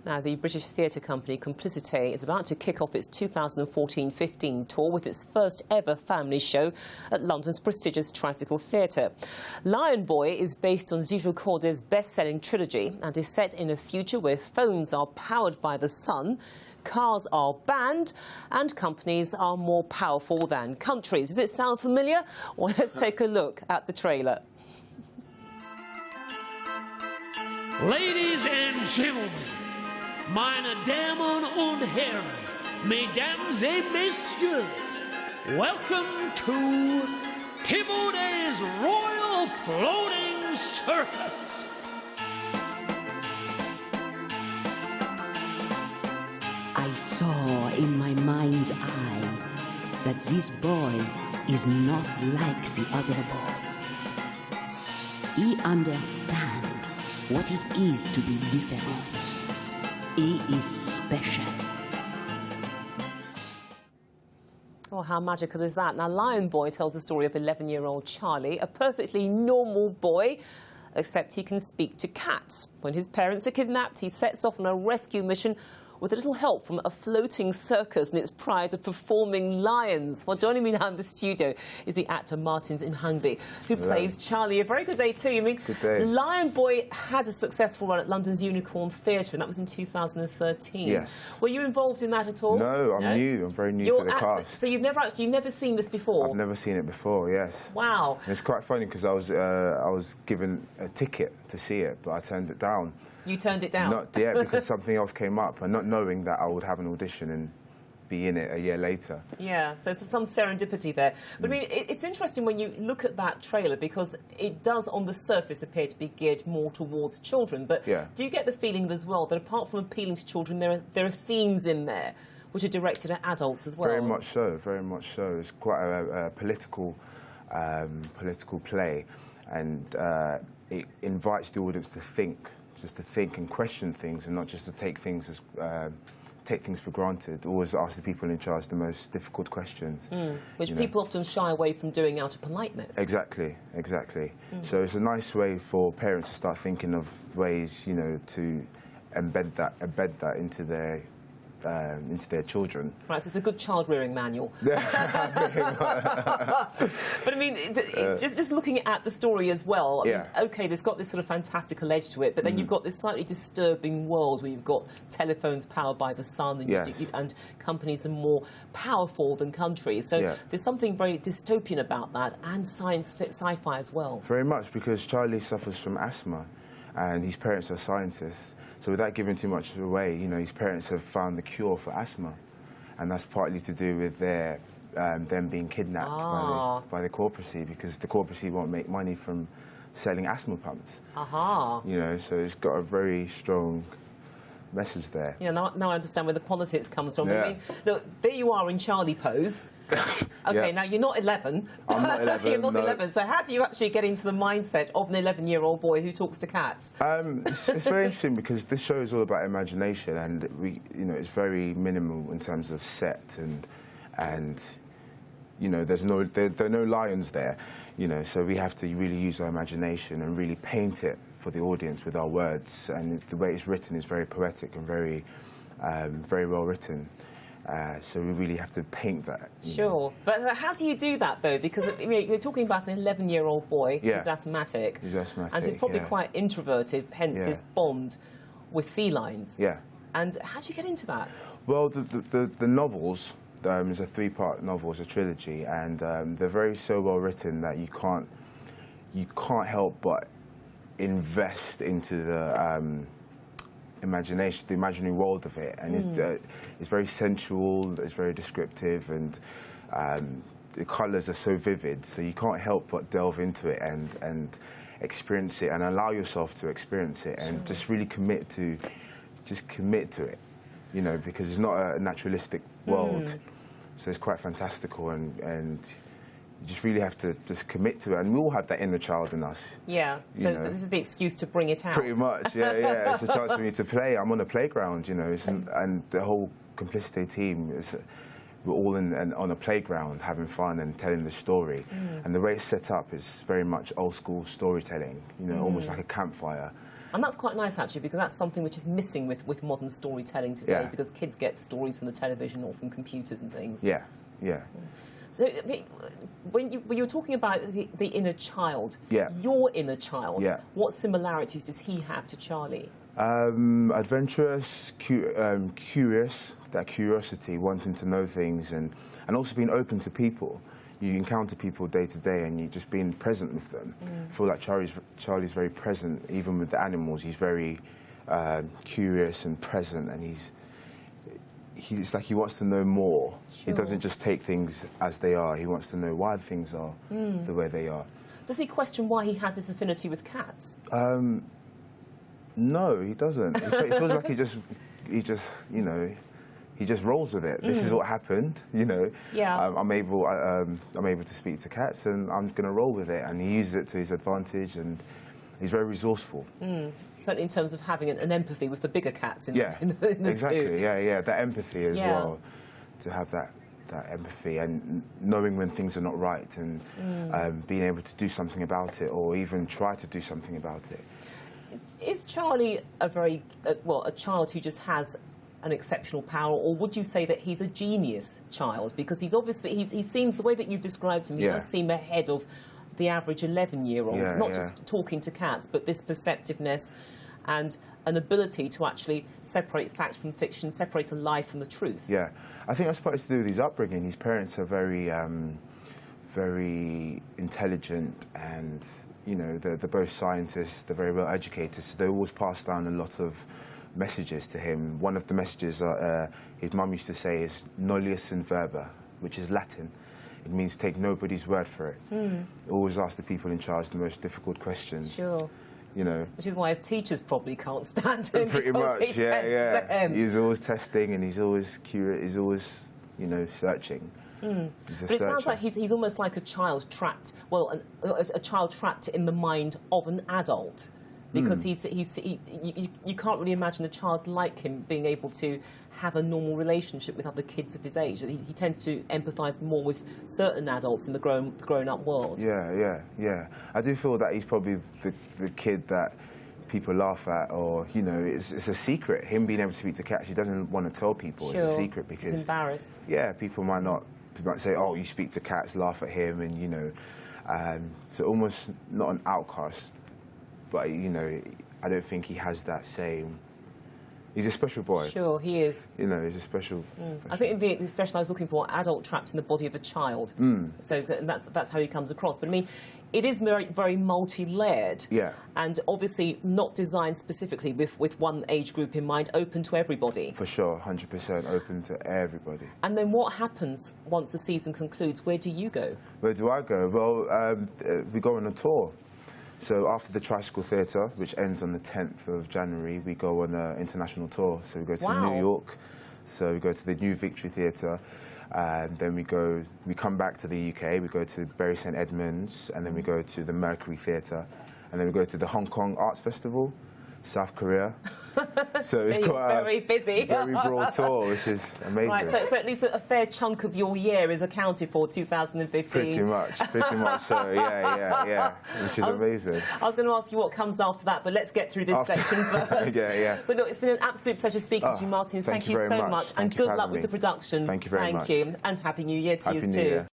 Now, the British theatre company Complicité is about to kick off its 2014-15 tour with its first ever family show at London's prestigious Tricycle Theatre. Lionboy is based on Jules Corder's best-selling trilogy and is set in a future where phones are powered by the sun, cars are banned and companies are more powerful than countries. Does it sound familiar? Well, let's take a look at the trailer. Ladies and gentlemen, meine Damen und Herren, mesdames et messieurs, welcome to Timoday's Royal Floating Circus. I saw in my mind's eye that this boy is not like the other boys. He understands what it is to be different. He is special. Oh, how magical is that? Now, Lionboy tells the story of 11-year-old Charlie, a perfectly normal boy, except he can speak to cats. When his parents are kidnapped, he sets off on a rescue mission with a little help from a floating circus and its pride of performing lions. Well, joining me now in the studio is the actor Martin Imhangbe, who plays Charlie. A very good day too. I mean, good day. Lionboy had a successful run at London's Unicorn Theatre, and that was in 2013. Yes. Were you involved in that at all? No, I'm new. I'm very new to the cast. So you've never seen this before? I've never seen it before. Yes. Wow. And it's quite funny because I was given a ticket to see it, but I turned it down. You turned it down? Yeah, because something else came up, and not knowing that I would have an audition and be in it a year later. Yeah, so there's some serendipity there. But I mean, it's interesting when you look at that trailer because it does, on the surface, appear to be geared more towards children. But do you get the feeling as well that apart from appealing to children, there are themes in there which are directed at adults as well? Very much so. Very much so. It's quite a political play, and it invites the audience to think. Just to think and question things, and not just to take things for granted. Always ask the people in charge the most difficult questions. Which people often shy away from doing out of politeness. Exactly, exactly. So it's a nice way for parents to start thinking of ways, you know, to embed that into their children. Right, so it's a good child-rearing manual. But I mean, just looking at the story as well, I mean, OK, there's got this sort of fantastical edge to it, but then you've got this slightly disturbing world where you've got telephones powered by the sun and, and companies are more powerful than countries. So there's something very dystopian about that, and sci-fi as well. Very much, because Charlie suffers from asthma, and his parents are scientists. So without giving too much away, you know, his parents have found the cure for asthma, and that's partly to do with their them being kidnapped by the corporacy, because the corporacy won't make money from selling asthma pumps. You know, so it's got a very strong message there. Yeah, now I understand where the politics comes from. I mean, look, there you are in Charlie pose. OK, now you're not 11. I'm not 11. You're not 11. So how do you actually get into the mindset of an 11-year-old boy who talks to cats? It's very interesting because this show is all about imagination, and it's very minimal in terms of set, and you know, there are no lions there, you know, so we have to really use our imagination and really paint it for the audience with our words, and the way it's written is very poetic and very well written. So we really have to paint that. Sure. But how do you do that, though? Because I mean, you're talking about an 11-year-old boy who's asthmatic. He's asthmatic, and he's probably quite introverted, hence this bond with felines. Yeah. And how do you get into that? Well, the novels, is a 3-part novel, it's a trilogy, and they're so well written that you can't help but invest into the imagination, the imaginary world of it, and it's very sensual, it's very descriptive, and the colours are so vivid, so you can't help but delve into it and experience it, and allow yourself to experience it, and just really commit to it, you know, because it's not a naturalistic world, so it's quite fantastical, and you just really have to just commit to it, and we all have that inner child in us. Yeah, so this is the excuse to bring it out. Pretty much, yeah. It's a chance for me to play. I'm on a playground, you know, and the whole Complicité team we're all on a playground having fun and telling the story. And the way it's set up is very much old school storytelling, you know, almost like a campfire. And that's quite nice, actually, because that's something which is missing with modern storytelling today, Yeah. because kids get stories from the television or from computers and things. Yeah, yeah. So when you were talking about the inner child, Yeah. your inner child, Yeah. what similarities does he have to Charlie? Adventurous, curious, that curiosity, wanting to know things, and also being open to people. You encounter people day to day, and you just being present with them. I feel like Charlie's very present, even with the animals. He's very curious and present, and he's like he wants to know more. Sure. He doesn't just take things as they are. He wants to know why things are the way they are. Does he question why he has this affinity with cats? No, he doesn't. It feels like he just, you know, he just rolls with it. This is what happened, you know. Yeah. I'm able to speak to cats, and I'm going to roll with it. And he uses it to his advantage, and he's very resourceful. Certainly in terms of having an empathy with the bigger cats in the exactly. zoo. Yeah. That empathy as well, to have that empathy and knowing when things are not right, and being able to do something about it, or even try to do something about it. Is Charlie a child who just has an exceptional power, or would you say that he's a genius child? Because he's obviously, he seems, the way that you've described him, he does seem ahead of the average 11-year-old, not just talking to cats, but this perceptiveness and an ability to actually separate fact from fiction, separate a lie from the truth. Yeah, I think that's partly to do with his upbringing. His parents are very, very intelligent, and you know, they're both scientists, they're very well educated, so they always pass down a lot of messages to him. One of the messages his mum used to say is nullius in verba, which is Latin. It means take nobody's word for it. Always ask the people in charge the most difficult questions. Sure. You know. Which is why his teachers probably can't stand him. Pretty because much, he tests them. He's always testing, and he's always curious, he's always, you know, searching. But it sounds like he's almost like a child trapped, a child trapped in the mind of an adult. Because you can't really imagine a child like him being able to have a normal relationship with other kids of his age. He tends to empathise more with certain adults in the grown-up world. Yeah. I do feel that he's probably the kid that people laugh at, or, you know, it's a secret. Him being able to speak to cats, he doesn't want to tell people. Sure. It's a secret because... He's embarrassed. Yeah, people might say, oh, you speak to cats, laugh at him, and, you know, so almost not an outcast. But, you know, I don't think he has that same... He's a special boy. Sure, he is. You know, he's a special... I think the expression I was looking for, adult trapped in the body of a child. So that's how he comes across. But, I mean, it is very, very multi-layered. Yeah. And obviously not designed specifically with one age group in mind, open to everybody. For sure, 100% open to everybody. And then what happens once the season concludes? Where do you go? Where do I go? Well, we go on a tour. So after the Tricycle Theatre, which ends on the 10th of January, we go on an international tour. So we go to New York, so we go to the New Victory Theatre, and then we come back to the UK, we go to Bury St Edmunds, and then we go to the Mercury Theatre, and then we go to the Hong Kong Arts Festival, South Korea. So it's quite very busy. Very broad tour, which is amazing. Right, so at least a fair chunk of your year is accounted for, 2015. Pretty much so, yeah, which is amazing. I was going to ask you what comes after that, but let's get through this section first. Yeah. But look, it's been an absolute pleasure speaking to you, Martin. Thank you so much, and good luck with the production. Thank you very much. Thank you, and Happy New Year to you too. Happy New Year.